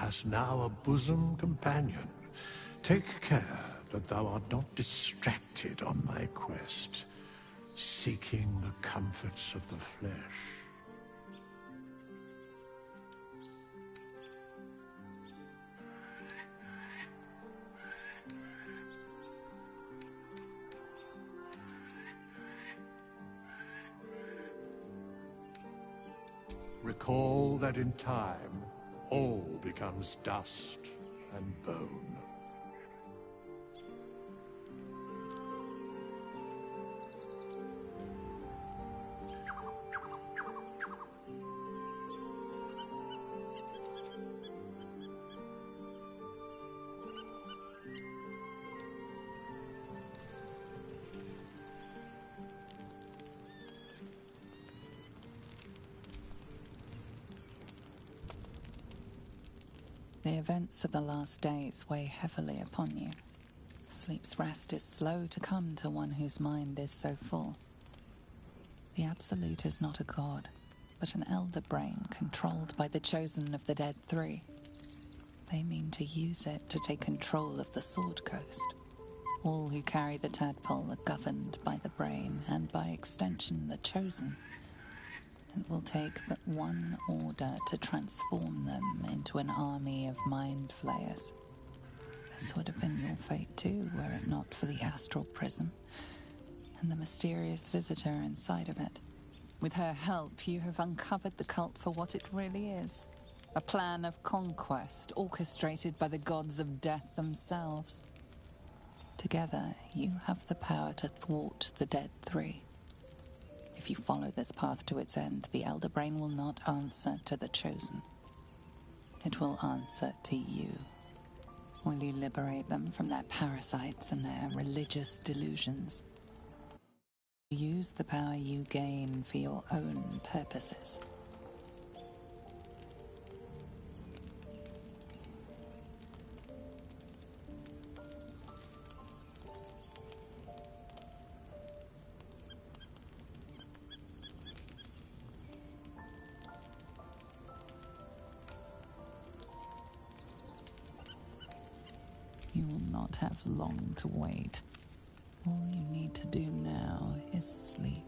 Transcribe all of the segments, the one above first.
hast now a bosom companion. Take care that thou art not distracted on thy quest, seeking the comforts of the flesh. Recall that in time, all becomes dust and bone. The events of the last days weigh heavily upon you. Sleep's rest is slow to come to one whose mind is so full. The Absolute is not a god, but an elder brain controlled by the chosen of the Dead Three. They mean to use it to take control of the Sword Coast. All who carry the tadpole are governed by the brain, and by extension the chosen. It will take but one order to transform them into an army of mind flayers. This would have been your fate too, were it not for the astral prison and the mysterious visitor inside of it. With her help, you have uncovered the cult for what it really is. A plan of conquest orchestrated by the gods of death themselves. Together, you have the power to thwart the Dead Three. If you follow this path to its end, the Elder Brain will not answer to the Chosen. It will answer to you. Will you liberate them from their parasites and their religious delusions? Use the power you gain for your own purposes. You will not have long to wait. All you need to do now is sleep.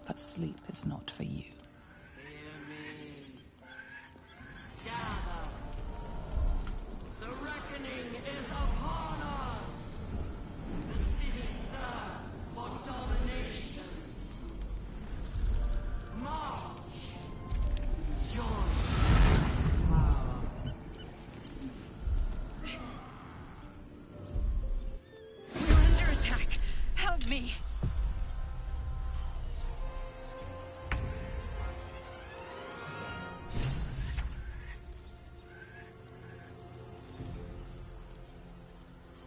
But sleep is not for you. Hear me. Gather. The reckoning is upon us. The city thirsts for domination. March. Join. Me.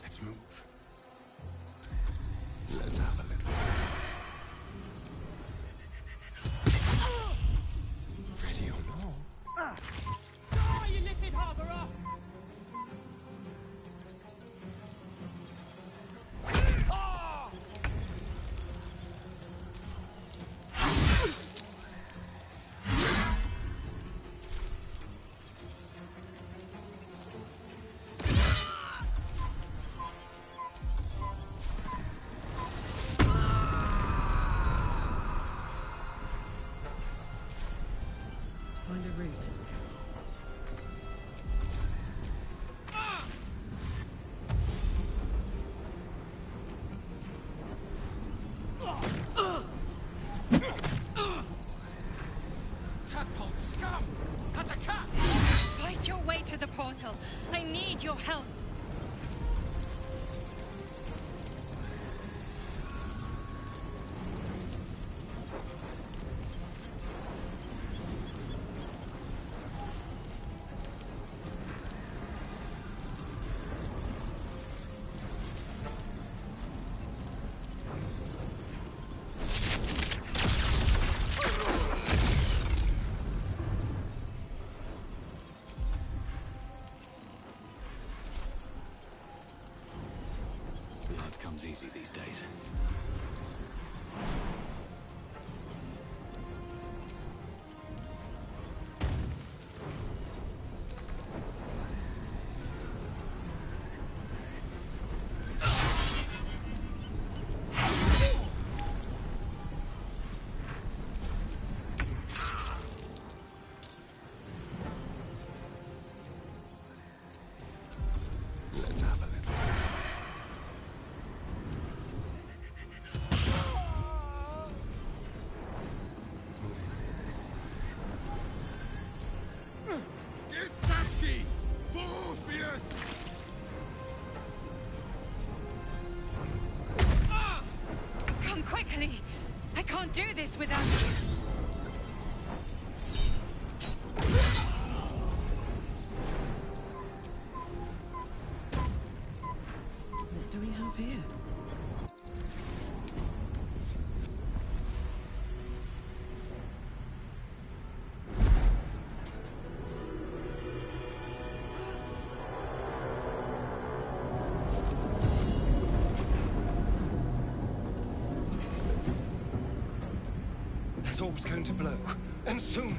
Let's move. Let's have a little. Ready or not? Die, you liquid harborer! Find a route. Tadpole scum! That's a cat! Fight your way to the portal. I need your help. Blood comes easy these days. quickly! I can't do this without you! What do we have here? That orb's going to blow, and soon.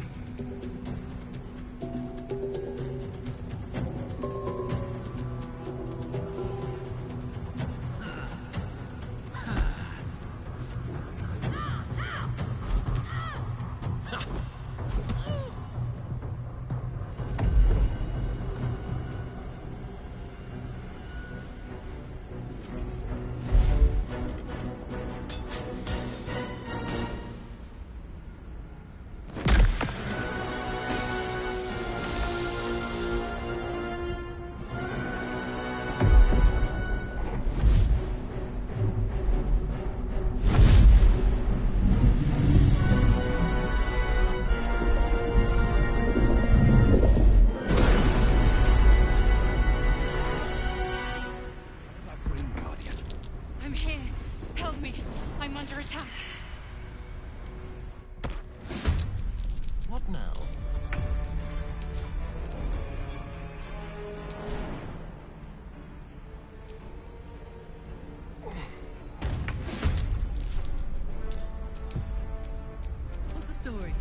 I'm here. Help me. I'm under attack. What now? What's the story?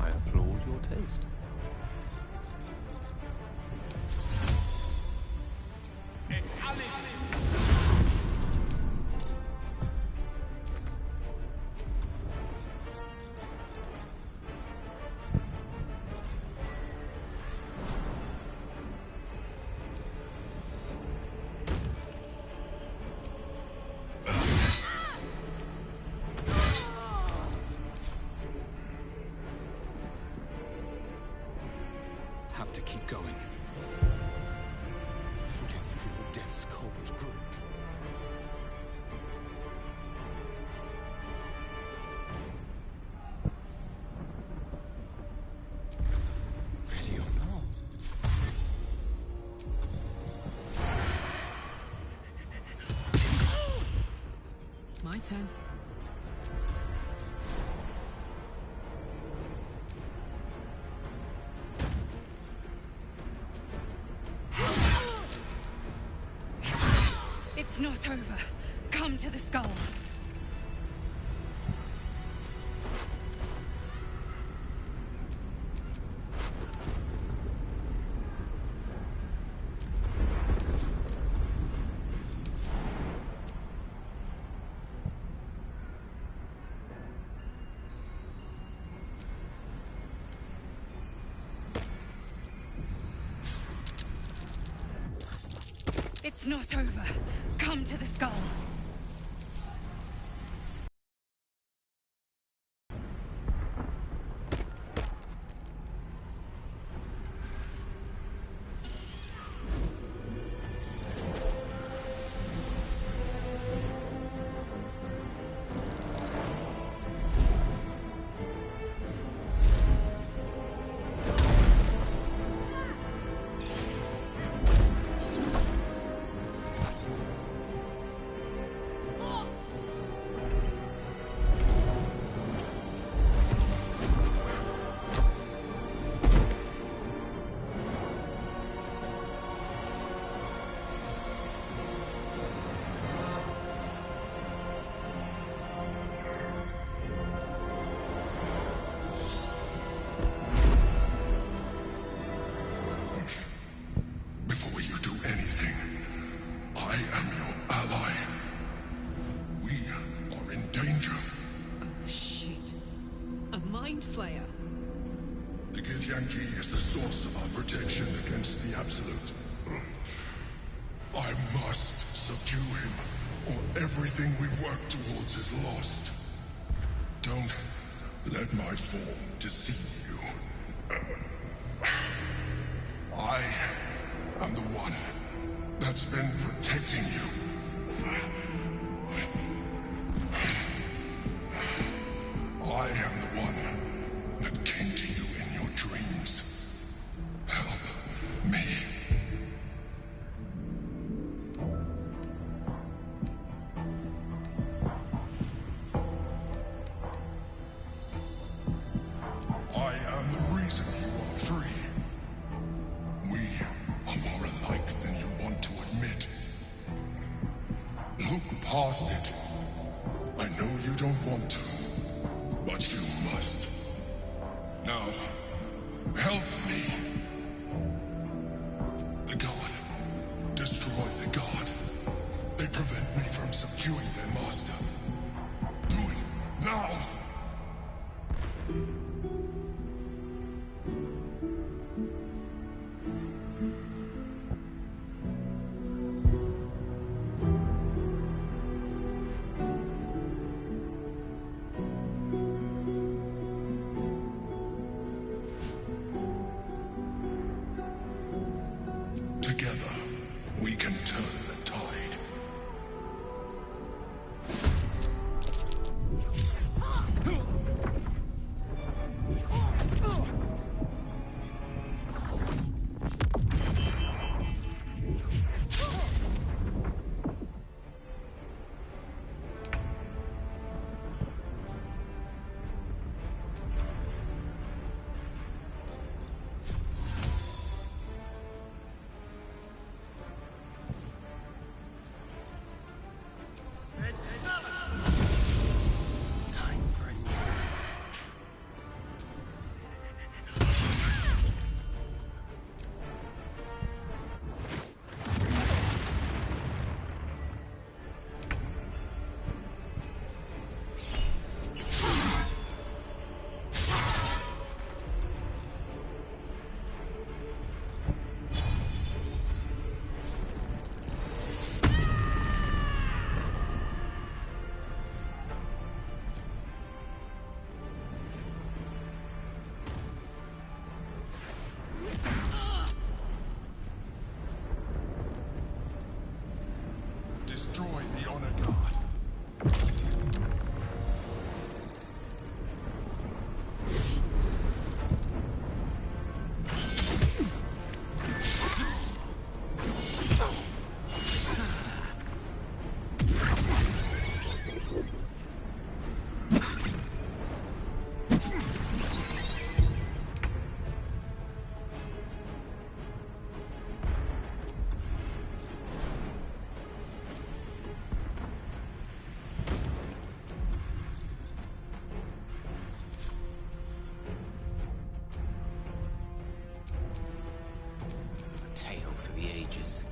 I applaud your taste. Have to keep going. Can you feel death's cold grip? Ready or not? My turn. It's not over. Come to the skull. It's not over. Come to the skull. Before you do anything, I am your ally. We are in danger. Oh, shit. A mind flayer. The Githyanki is the source of our protection against the Absolute. I must subdue him, or everything we've worked towards is lost. Don't let my form deceive you. I free. We are more alike than you want to admit. Look past it. I know you don't want to, but you must. Now, help me. The god. Destroy the god. They prevent me from subduing their master. Do it now! Together, we can turn the tide. Time for a new match. Destroy the Honor Guard. A tale for the ages.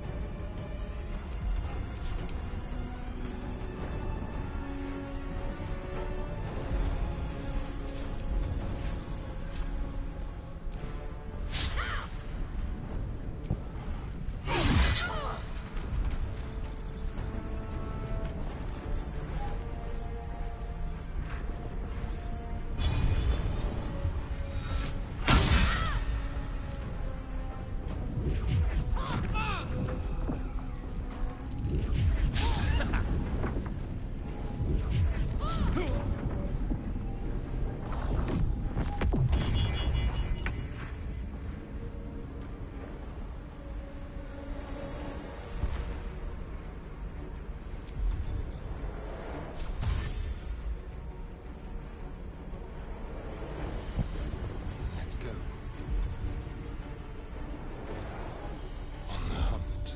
Let's go. On the hunt.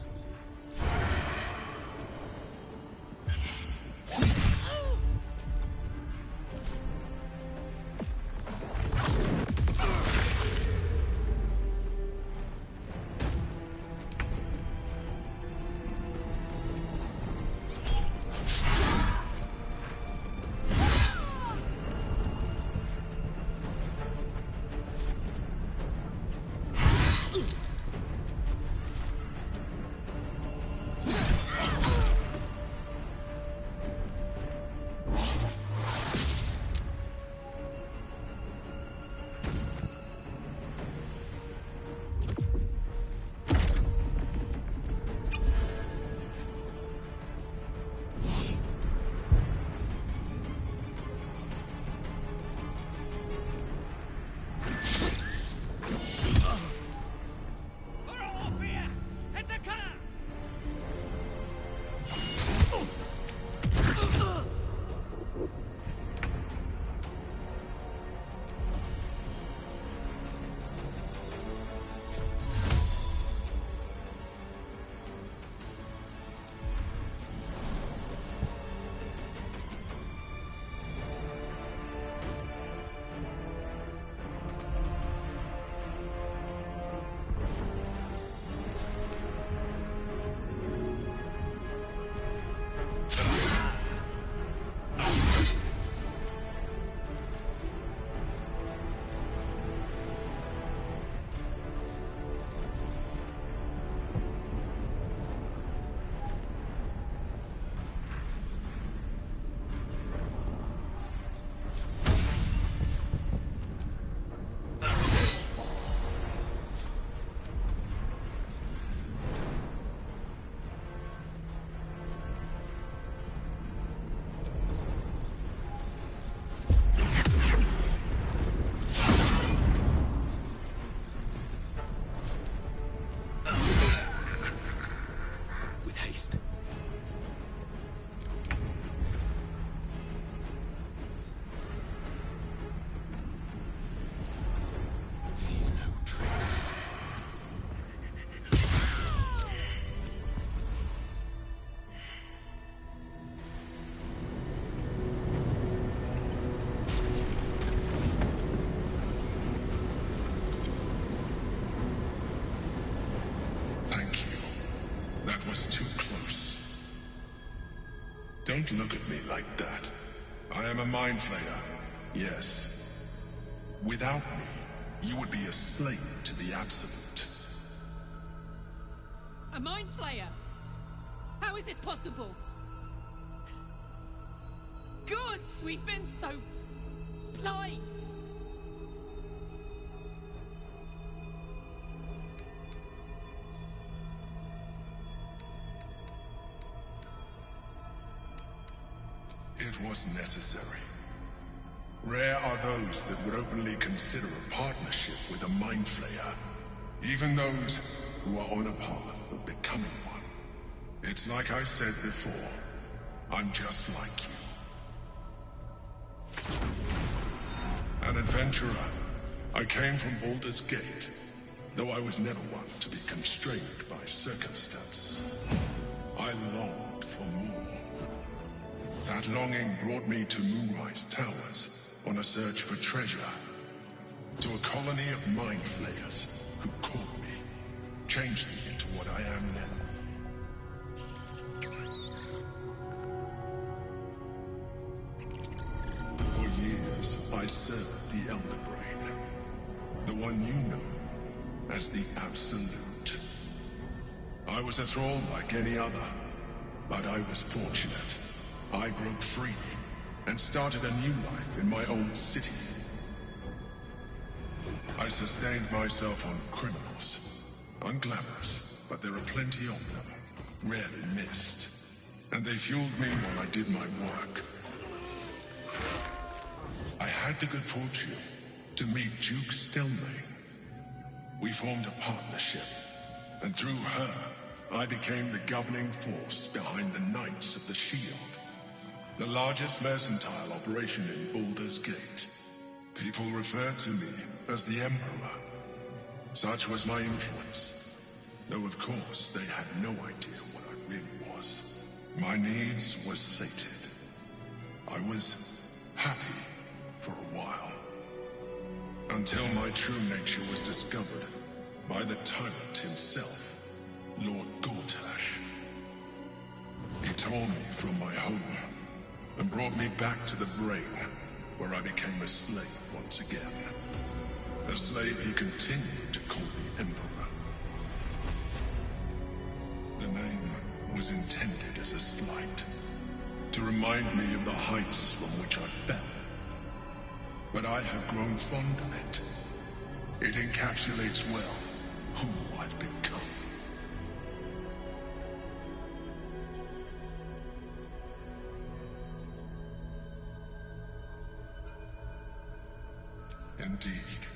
Don't look at me like that. I am a mind flayer, yes. Without me, you would be a slave to the Absolute. A mind flayer? How is this possible? Gods, we've been so blind. It was necessary. Rare are those that would openly consider a partnership with a mind flayer. Even those who are on a path of becoming one. It's like I said before, I'm just like you. An adventurer, I came from Baldur's Gate, though I was never one to be constrained by circumstance. I longed for more. That longing brought me to Moonrise Towers on a search for treasure. To a colony of mind flayers who caught me, changed me into what I am now. For years, I served the Elder Brain, the one you know as the Absolute. I was a thrall like any other, but I was fortunate. I broke free and started a new life in my old city. I sustained myself on criminals, unglamorous, but there are plenty of them, rarely missed, and they fueled me while I did my work. I had the good fortune to meet Duke Stelmane. We formed a partnership, and through her, I became the governing force behind the Knights of the Shield. The largest mercantile operation in Baldur's Gate. People referred to me as the Emperor. Such was my influence. Though of course they had no idea what I really was. My needs were sated. I was happy for a while. Until my true nature was discovered by the tyrant himself, Lord Gortash. He tore me from my home and brought me back to the Brain, where I became a slave once again. A slave he continued to call the Emperor. The name was intended as a slight, to remind me of the heights from which I fell. But I have grown fond of it. It encapsulates well who I've become. Indeed,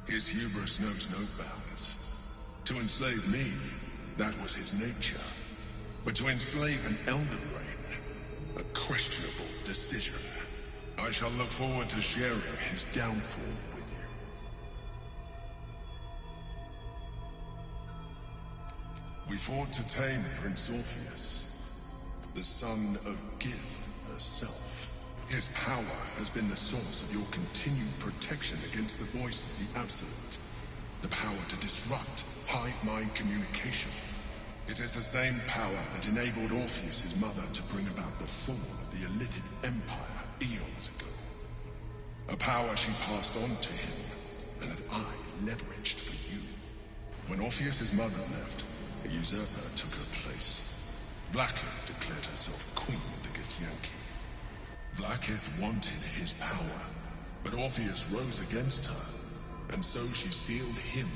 his hubris knows no bounds. To enslave me, that was his nature. But to enslave an Elder Brain, a questionable decision. I shall look forward to sharing his downfall with you. We fought to tame Prince Orpheus, the son of Gith herself. His power has been the source of your continued protection against the voice of the Absolute. The power to disrupt hive-mind communication. It is the same power that enabled Orpheus's mother to bring about the fall of the Illithid Empire eons ago. A power she passed on to him, and that I leveraged for you. When Orpheus's mother left, a usurper took her place. Blackith declared herself queen of the Githyanki. Blackith wanted his power, but Orpheus rose against her, and so she sealed him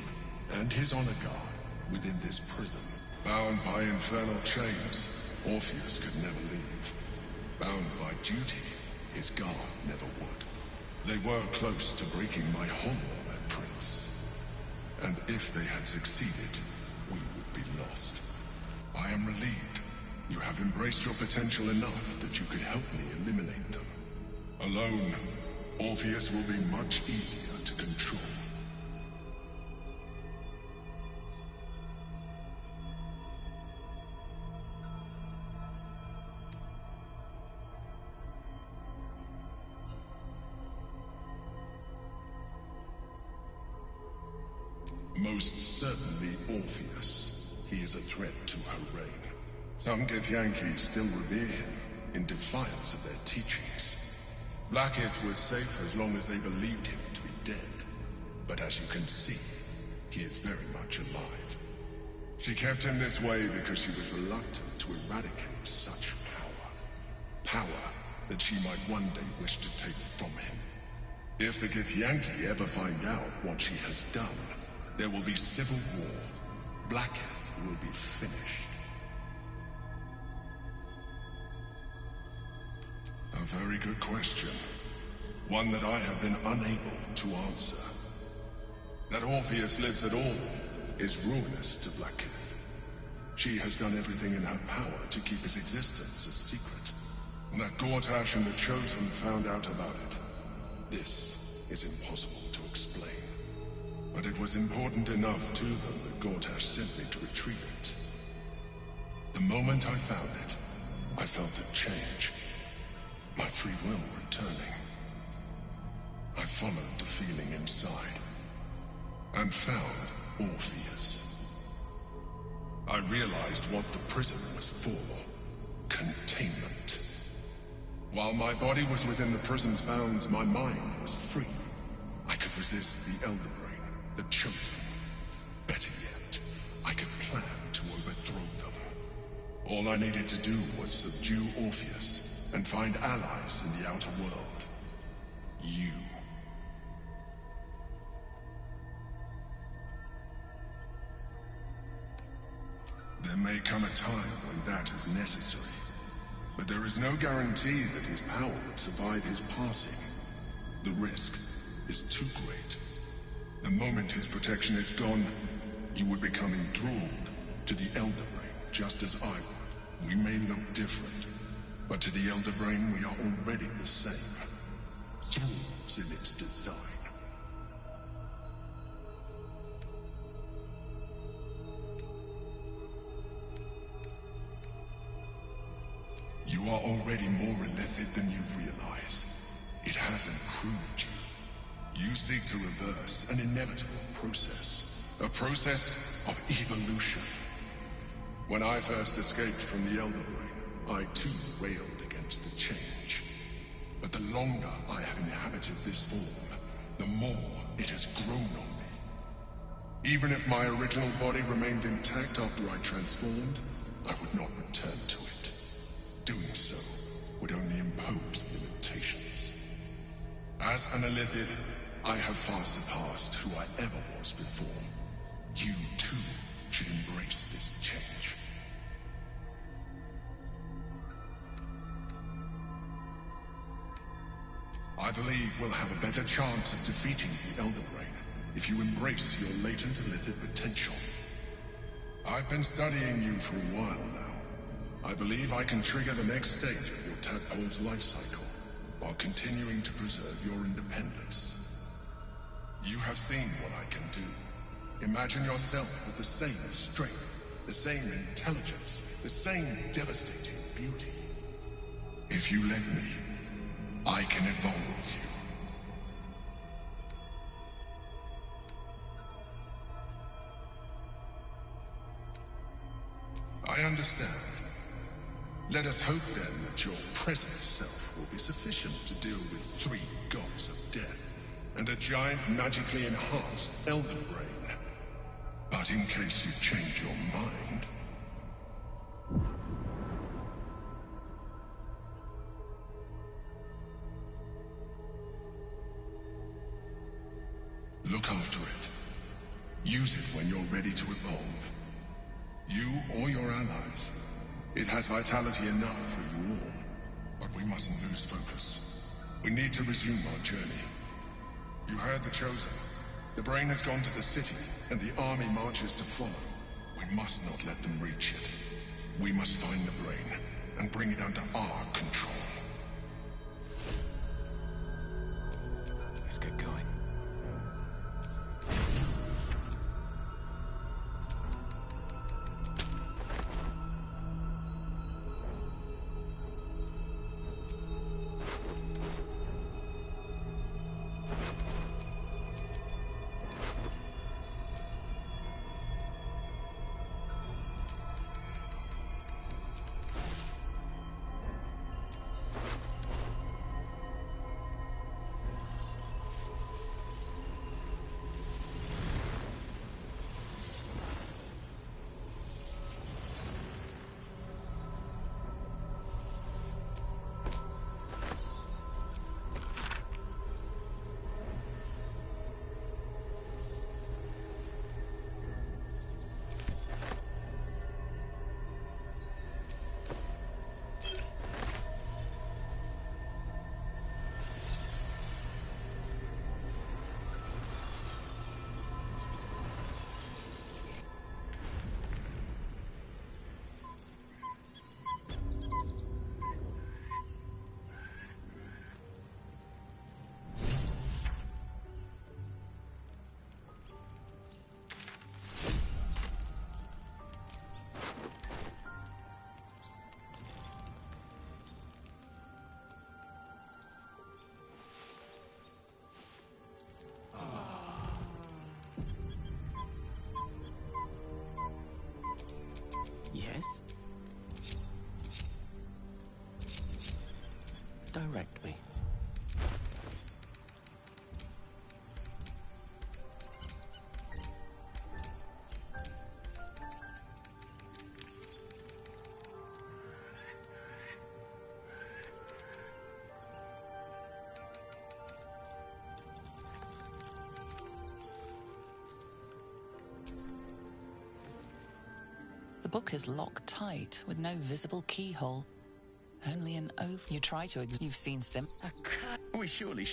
and his honor guard within this prison. Bound by infernal chains, Orpheus could never leave. Bound by duty, his guard never would. They were close to breaking my hold on that prince. And if they had succeeded, we would be lost. I am relieved. You have embraced your potential enough that you could help me eliminate them. Alone, Orpheus will be much easier to control. Most certainly Orpheus. He is a threat to her reign. Some Githyanki still revere him, in defiance of their teachings. Blackith was safe as long as they believed him to be dead. But as you can see, he is very much alive. She kept him this way because she was reluctant to eradicate such power. Power that she might one day wish to take from him. If the Githyanki ever find out what she has done, there will be civil war. Blackith will be finished. A very good question. One that I have been unable to answer. That Orpheus lives at all is ruinous to Blackith. She has done everything in her power to keep his existence a secret. That Gortash and the Chosen found out about it. This is impossible to explain. But it was important enough to them that Gortash sent me to retrieve it. The moment I found it, I felt a change. My free will returning. I followed the feeling inside, and found Orpheus. I realized what the prison was for. Containment. While my body was within the prison's bounds, my mind was free. I could resist the Elder Brain, the Chosen. Better yet, I could plan to overthrow them. All I needed to do was subdue Orpheus and find allies in the outer world. You. There may come a time when that is necessary, but there is no guarantee that his power would survive his passing. The risk is too great. The moment his protection is gone, you would become enthralled to the Elder Brain, just as I would. We may look different, but to the Elder Brain we are already the same. Thralls in its design. You are already more illithid than you realize. It has improved you. You seek to reverse an inevitable process. A process of evolution. When I first escaped from the Elder Brain, I too railed against the change. But the longer I have inhabited this form, the more it has grown on me. Even if my original body remained intact after I transformed, I would not return to it. Doing so would only impose limitations. As an illithid, I have far surpassed who I ever was before. You too should embrace this change. I believe we'll have a better chance of defeating the Elder Brain if you embrace your latent illithid potential. I've been studying you for a while now. I believe I can trigger the next stage of your tadpole's life cycle, while continuing to preserve your independence. You have seen what I can do. Imagine yourself with the same strength, the same intelligence, the same devastating beauty. If you let me, I can evolve you. I understand. Let us hope then that your present self will be sufficient to deal with 3 gods of death and a giant magically enhanced Elder Brain. But in case you change your mind... look after it. Use it when you're ready to evolve. You or your allies. It has vitality enough for you all, but we mustn't lose focus. We need to resume our journey. You heard the Chosen. The Brain has gone to the city, and the army marches to follow. We must not let them reach it. We must find the Brain, and bring it under our control. Let's get going. direct me. The book is locked tight with no visible keyhole. Only an oath. You try to you've seen We surely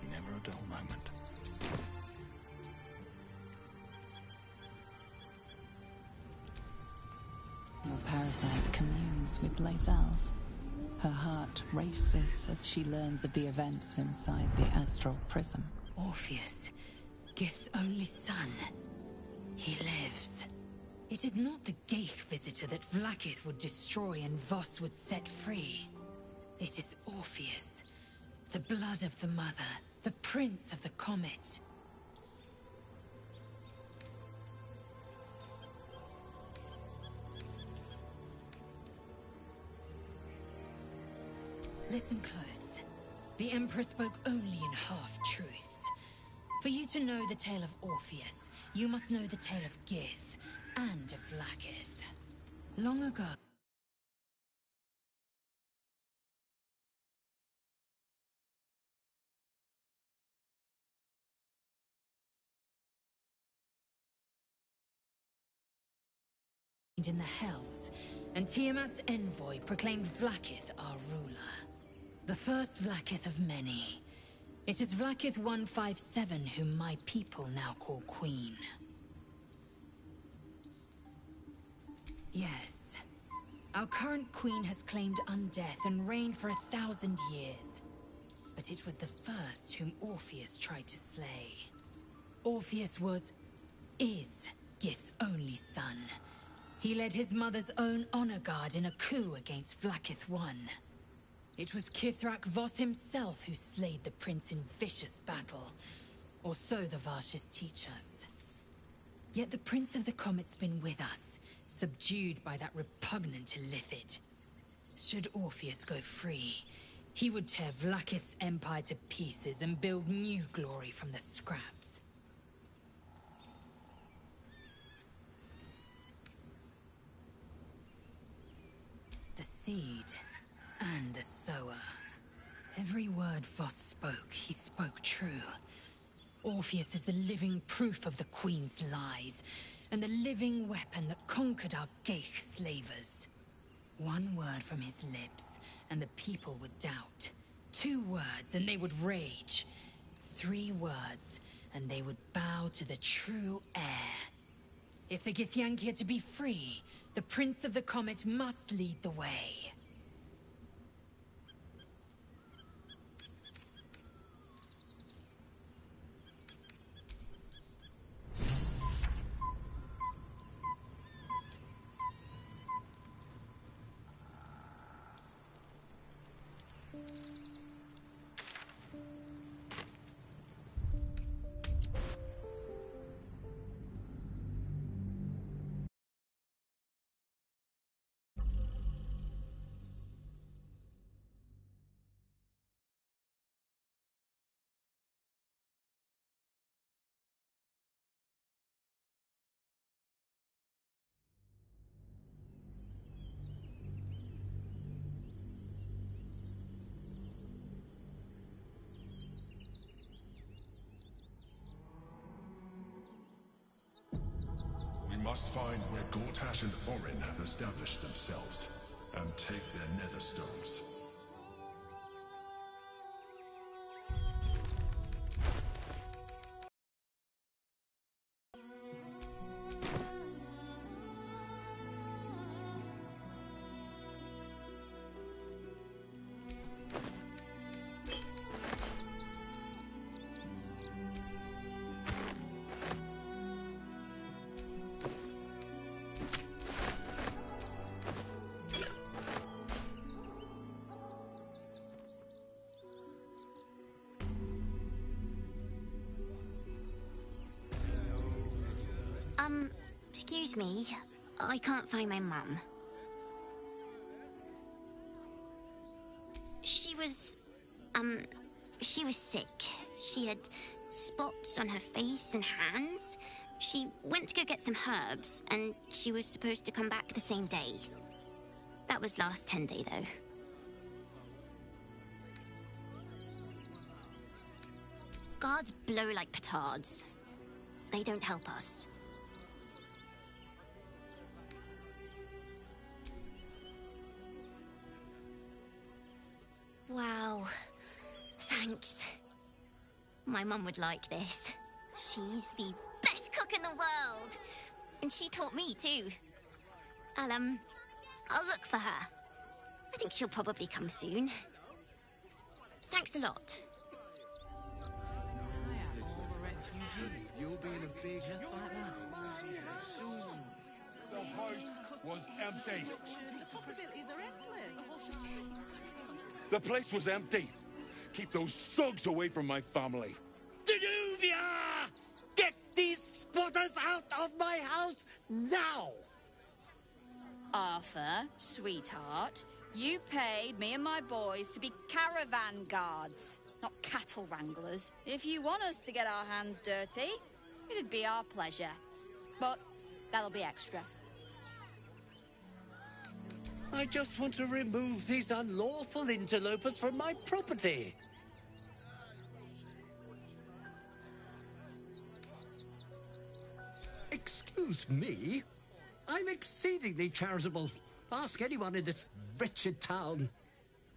Never a dull moment. Your parasite communes with Lazelle's. Her heart races as she learns of the events inside the astral prism. Orpheus, Gith's only son. He lives. It is not the Gaith visitor that Vlaakith would destroy and Voss would set free. It is Orpheus, the blood of the mother, the prince of the comet. Listen close. The Emperor spoke only in half-truths. For you to know the tale of Orpheus, you must know the tale of Gith and of Vlaakith. Long ago, in the Hells, and Tiamat's envoy proclaimed Vlaakith our ruler. The first Vlaakith of many. It is Vlaakith 157 whom my people now call Queen. Yes. Our current queen has claimed undeath and reigned for 1,000 years. But it was the first whom Orpheus tried to slay. Orpheus is Gith's only son. He led his mother's own honor guard in a coup against Vlaakith I. It was Kithrak Voss himself who slayed the prince in vicious battle, or so the Varshas teach us. Yet the Prince of the Comet's been with us, subdued by that repugnant Illithid. Should Orpheus go free, he would tear Vlaakith's empire to pieces and build new glory from the scraps. The seed and the sower. Every word Voss spoke, he spoke true. Orpheus is the living proof of the Queen's lies, and the living weapon that conquered our Gaith slavers. One word from his lips, and the people would doubt. 2 words, and they would rage. 3 words, and they would bow to the true heir. If the Githyanki are to be free, the Prince of the Comet must lead the way. We must find where Gortash and Orin have established themselves, and take their nether stones. Excuse me, I can't find my mum. She was sick. She had spots on her face and hands. She went to go get some herbs, and she was supposed to come back the same day. That was last 10 day, though. Guards blow like petards. They don't help us. Wow. Thanks. My mum would like this. She's the best cook in the world. And she taught me, too. I'll look for her. I think she'll probably come soon. Thanks a lot. You'll be in a big... Just like that. The house was empty. The place was empty. Keep those thugs away from my family. Danuvia! Get these squatters out of my house now! Arthur, sweetheart, you paid me and my boys to be caravan guards, not cattle wranglers. If you want us to get our hands dirty, it'd be our pleasure. But that'll be extra. I just want to remove these unlawful interlopers from my property. Excuse me? I'm exceedingly charitable. Ask anyone in this wretched town.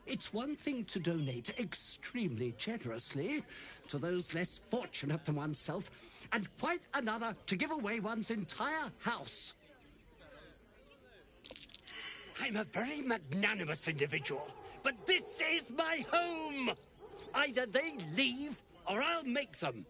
It's one thing to donate extremely generously to those less fortunate than oneself, and quite another to give away one's entire house. I'm a very magnanimous individual, but this is my home! Either they leave, or I'll make them.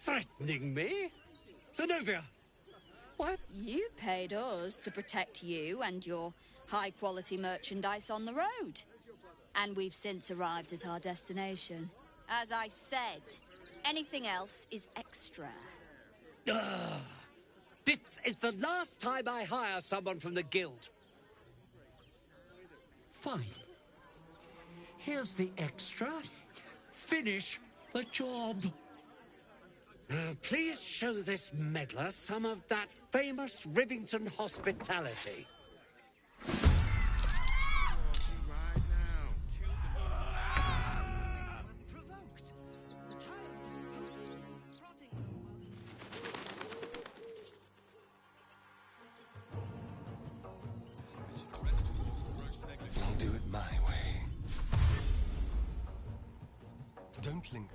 Threatening me? Zenobia! What? You paid us to protect you and your high-quality merchandise on the road. And we've since arrived at our destination. As I said, anything else is extra. This is the last time I hire someone from the guild. Fine. Here's the extra. Finish the job. Now, please show this meddler some of that famous Rivington hospitality. I'll do it my way. Don't linger.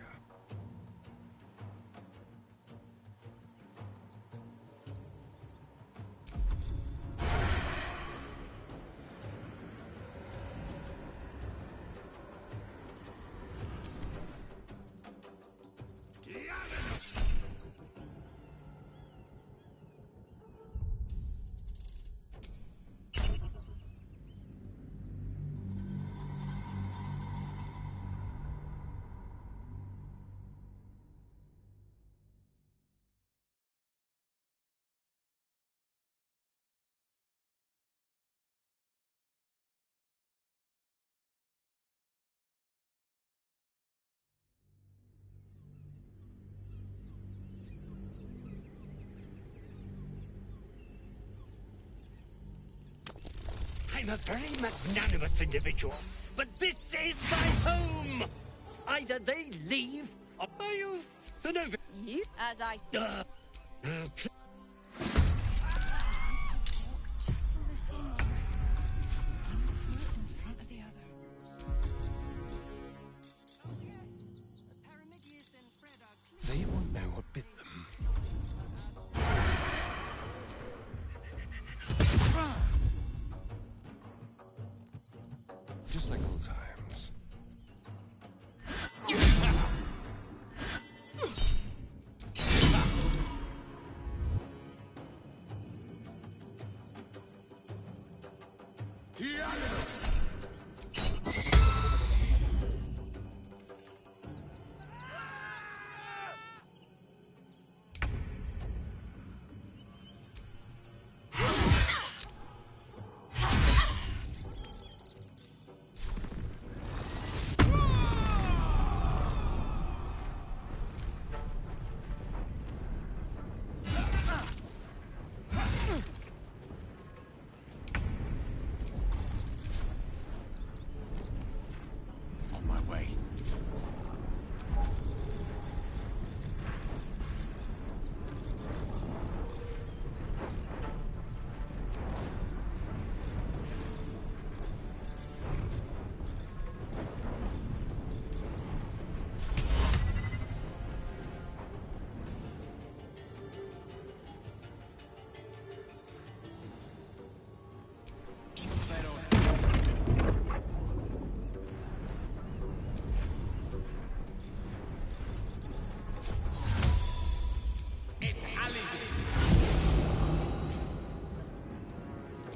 I'm a very magnanimous individual, but this is my home! Either they leave, or are you... Zenobia? You? As I... They won't know what bit them.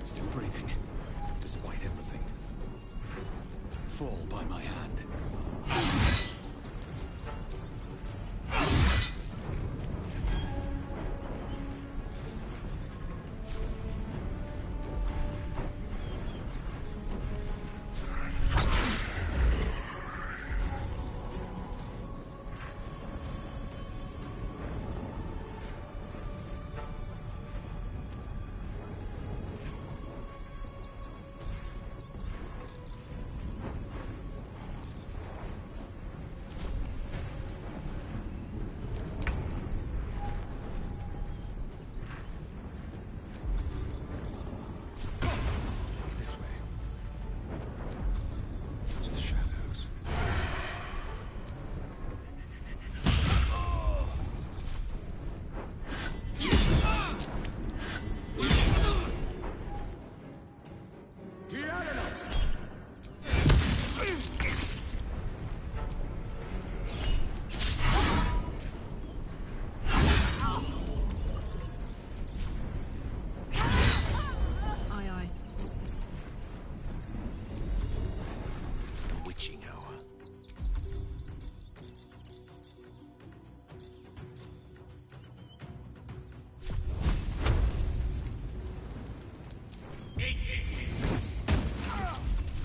Still breathing, despite everything. Fall by my hand.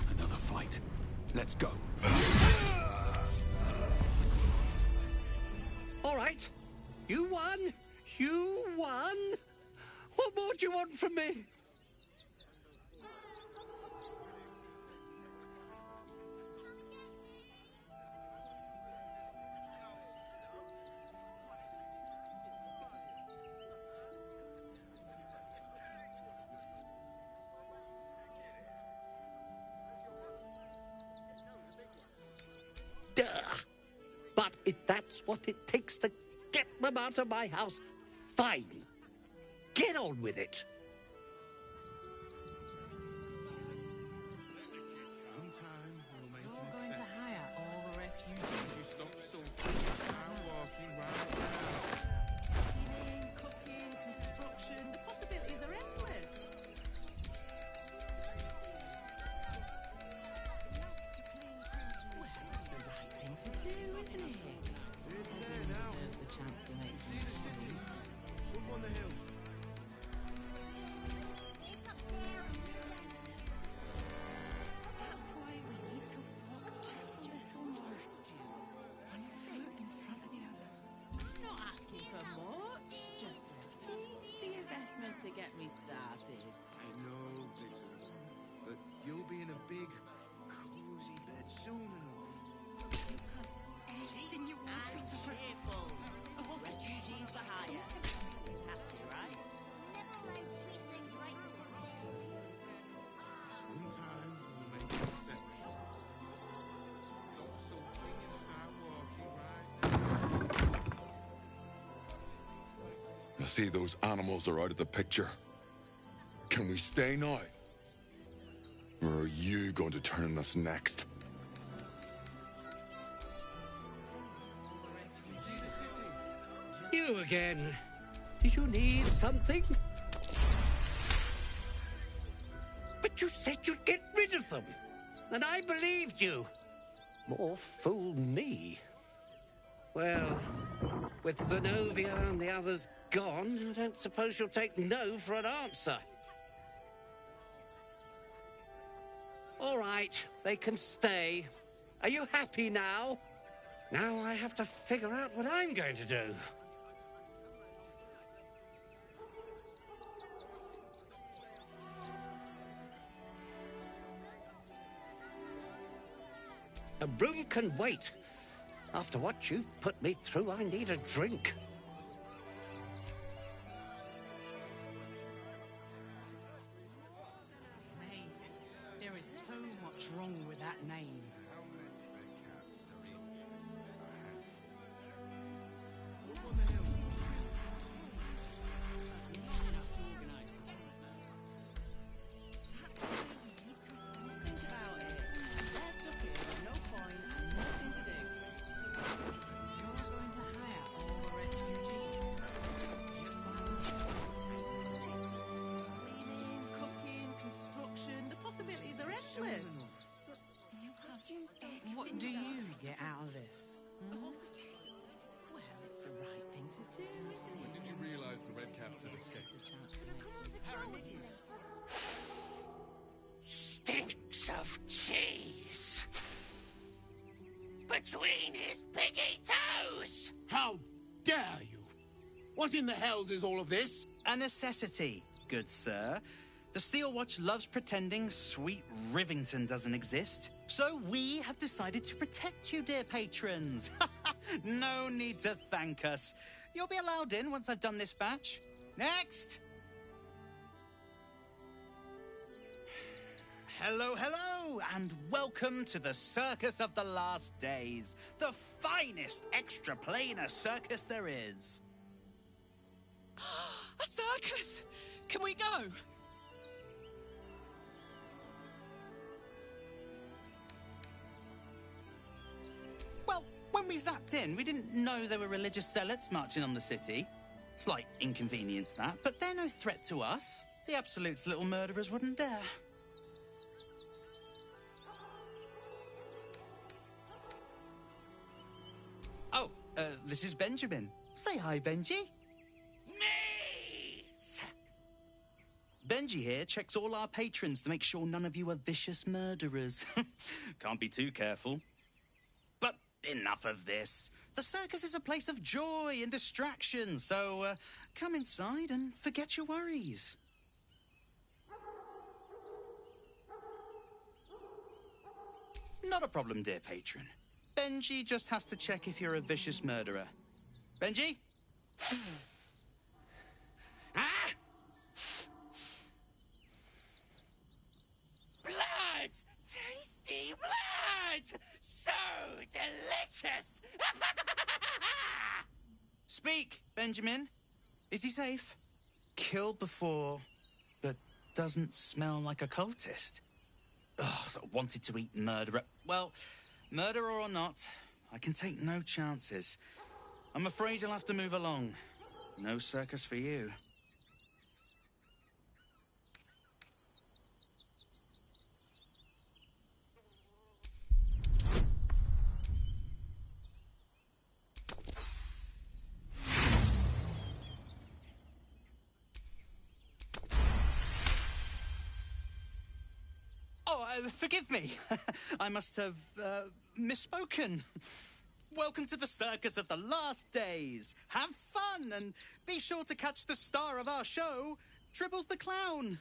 Another fight. Let's go. All right. You won. You won. What more do you want from me? Duh. But if that's what it takes to get them out of my house, fine. Get on with it. You're going to hire all the refugees. Stop sulking, start walking right now. Cleaning, cooking, construction, the possibilities are endless. Well, it's the right thing to do, isn't it? Everyone deserves the chance to make some money. Up on the hill. That's why we need to walk just a little more. One foot in front of the other. I'm not asking for much, just a teensy investment to get me started. I know, Victor, but you'll be in a big, cozy bed soon enough. Anything you want for supper. Cheerful. Refugees for hire. Happy, right? One time we'll make an exception. Stop sulking and start walking right now. I see those animals are out of the picture. Can we stay now? Or are you going to turn us next? You again. Did you need something? But you said you'd get rid of them. And I believed you. More fool me. Well, with Zenobia and the others gone, I don't suppose you'll take no for an answer. All right, they can stay. Are you happy now? Now I have to figure out what I'm going to do. A room can wait. After what you've put me through, I need a drink. Mate, there is so much wrong with that name. What do you get out of this? Well, it's the right thing to do, isn't it? When did you realize the Red Caps had escaped? Stinks of cheese between his piggy toes. How dare you? What in the hells is all of this? A necessity, good sir. The Steel Watch loves pretending sweet Rivington doesn't exist. So we have decided to protect you, dear patrons. No need to thank us. You'll be allowed in once I've done this batch. Next! Hello, hello, and welcome to the Circus of the Last Days, the finest extra-planar circus there is. A circus! Can we go? Well, when we zapped in, we didn't know there were religious zealots marching on the city. Slight inconvenience, that, but they're no threat to us. The Absolute's little murderers wouldn't dare. Oh, this is Benjamin. Say hi, Benji. Me! Benji here checks all our patrons to make sure none of you are vicious murderers. Can't be too careful. But enough of this. The circus is a place of joy and distraction, so come inside and forget your worries. Not a problem, dear patron. Benji just has to check if you're a vicious murderer. Benji? Ah! Blood! Tasty blood! So delicious! Speak, Benjamin. Is he safe? Killed before, but doesn't smell like a cultist. Ugh, wanted to eat murderer. Well, murderer or not, I can take no chances. I'm afraid you'll have to move along. No circus for you. Forgive me. I must have misspoken. Welcome to the Circus of the Last Days. Have fun and be sure to catch the star of our show, Dribbles the Clown.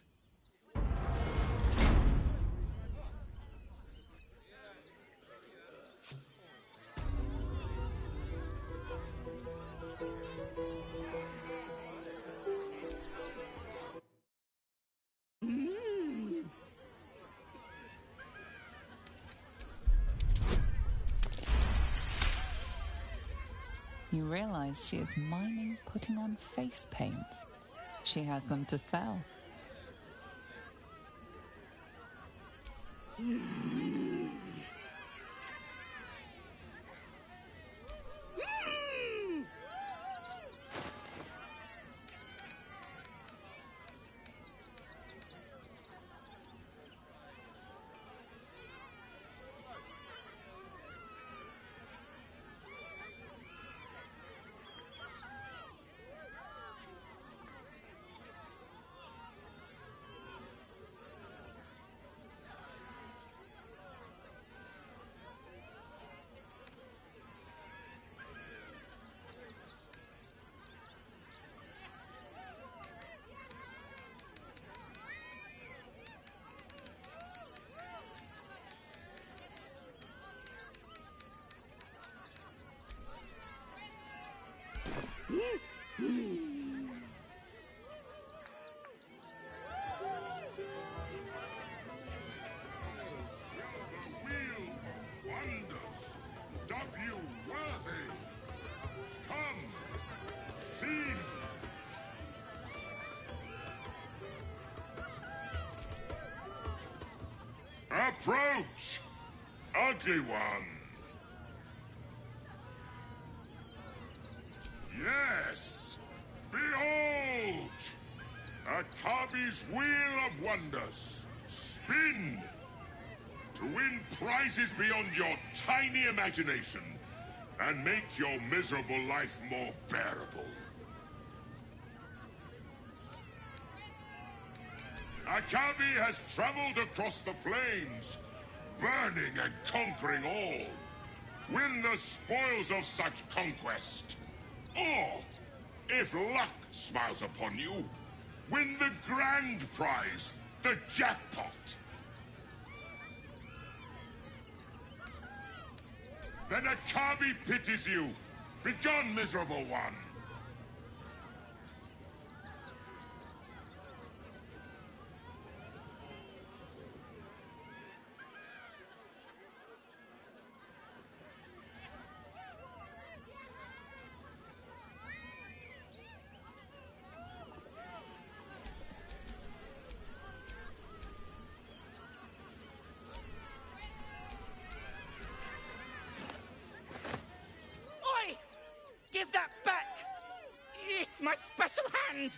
You realize she is mining putting on face paints. She has them to sell. Approach! Ugly one. Yes! Behold! Akabi's Wheel of Wonders. Spin! To win prizes beyond your tiny imagination and make your miserable life more bearable. Akabi has traveled across the plains, burning and conquering all. Win the spoils of such conquest. Or, if luck smiles upon you, win the grand prize, the jackpot. Then Akabi pities you. Begone, miserable one. Oi! Give that back! It's my special hand!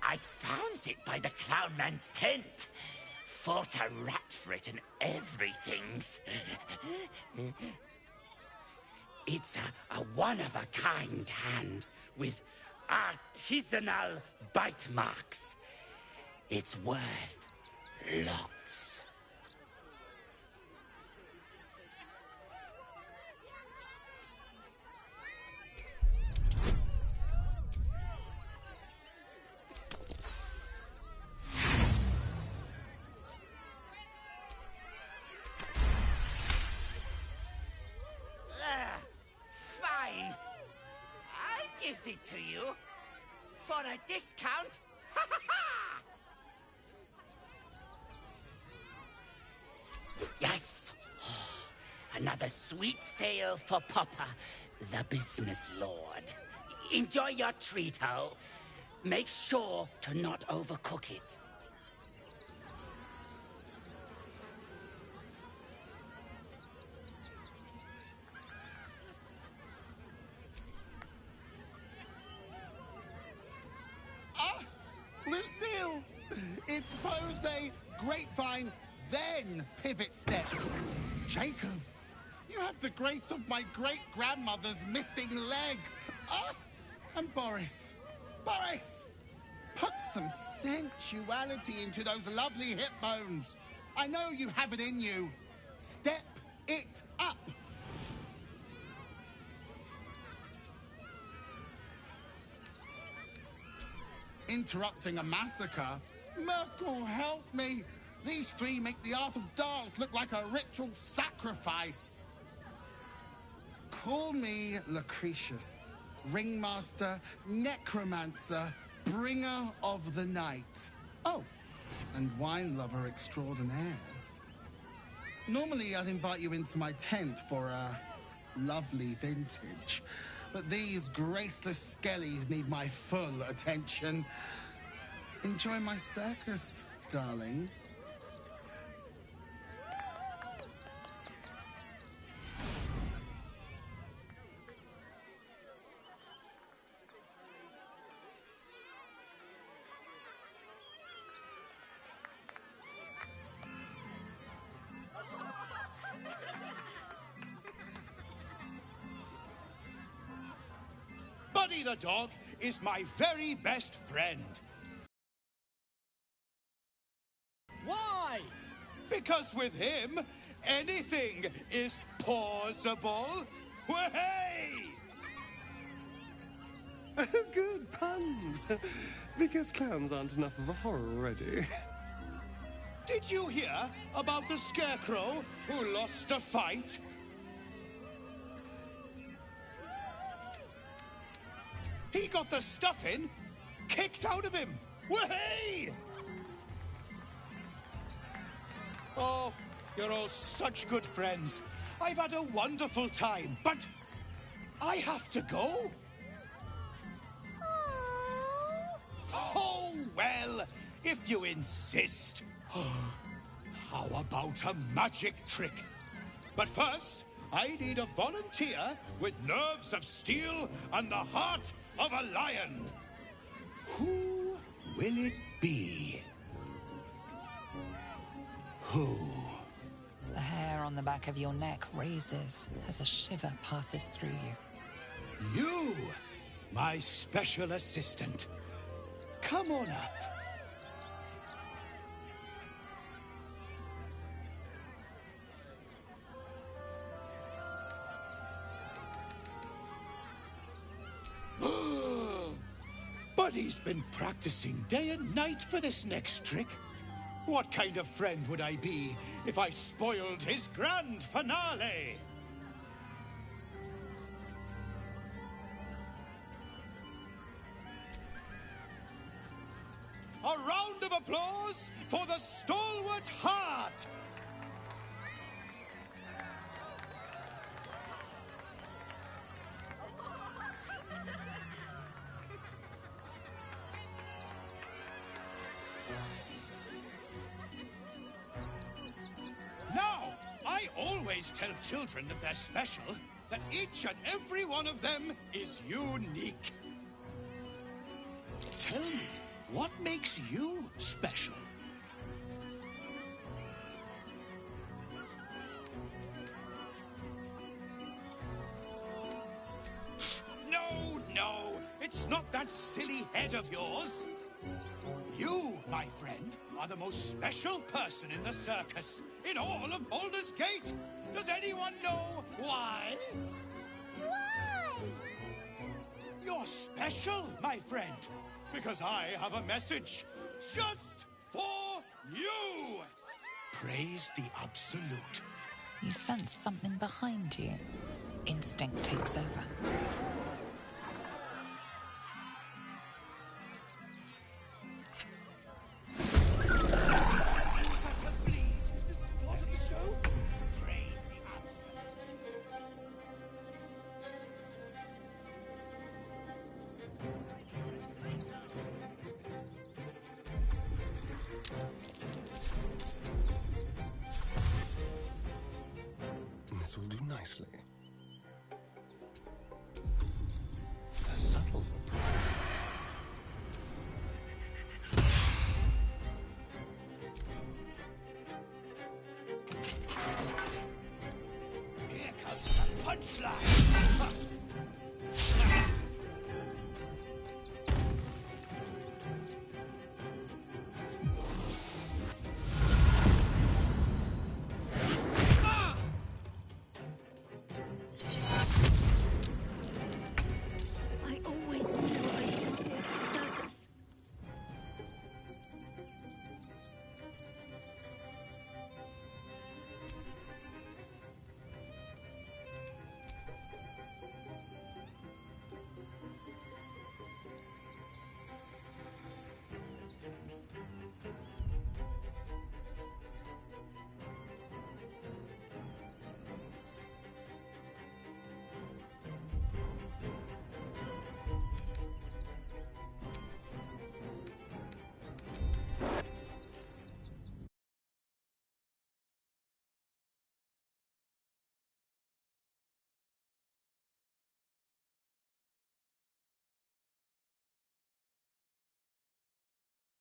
I found it by the clown man's tent. Fought a rat for it and everything's. It's a one-of-a-kind hand with artisanal bite marks. It's worth lots. Fine. I gives it to you. For a discount. Ha ha ha! Yes! Another sweet sale for Papa, the business lord. Enjoy your treat, ho. Make sure to not overcook it. Ah! Lucille! It's pose, grapevine, then pivot step. Jacob, you have the grace of my great-grandmother's missing leg. Ah! And Boris. Boris! Put some sensuality into those lovely hip bones. I know you have it in you. Step it up. Interrupting a massacre? Merkel, help me! These three make the art of dance look like a ritual sacrifice. Call me Lucretius, ringmaster, necromancer, bringer of the night. Oh, and wine lover extraordinaire. Normally I'd invite you into my tent for a lovely vintage, but these graceless skellies need my full attention. Enjoy my circus, darling. Buddy the dog is my very best friend. Why? Because with him, anything is possible. Way! Good puns. Because clowns aren't enough of a horror already. Did you hear about the scarecrow who lost a fight? He got the stuffing kicked out of him. Way! Oh, you're all such good friends. I've had a wonderful time, but I have to go. Aww. if you insist. How about a magic trick? But first, I need a volunteer with nerves of steel and the heart of a lion. Who will it be? Who? The hair on the back of your neck raises as a shiver passes through you. You, my special assistant. Come on up. But he's been practicing day and night for this next trick. What kind of friend would I be if I spoiled his grand finale? A round of applause for the stalwart heart! Now, I always tell children that they're special, that each and every one of them is unique. Tell me, what makes you special? No, it's not that silly head of yours. You, my friend, are the most special person in the circus, in all of Baldur's Gate. Does anyone know why? Why? You're special, my friend, because I have a message just for you. Praise the Absolute. You sense something behind you. Instinct takes over. Is this part of the show? Praise the Absolute. This will do nicely.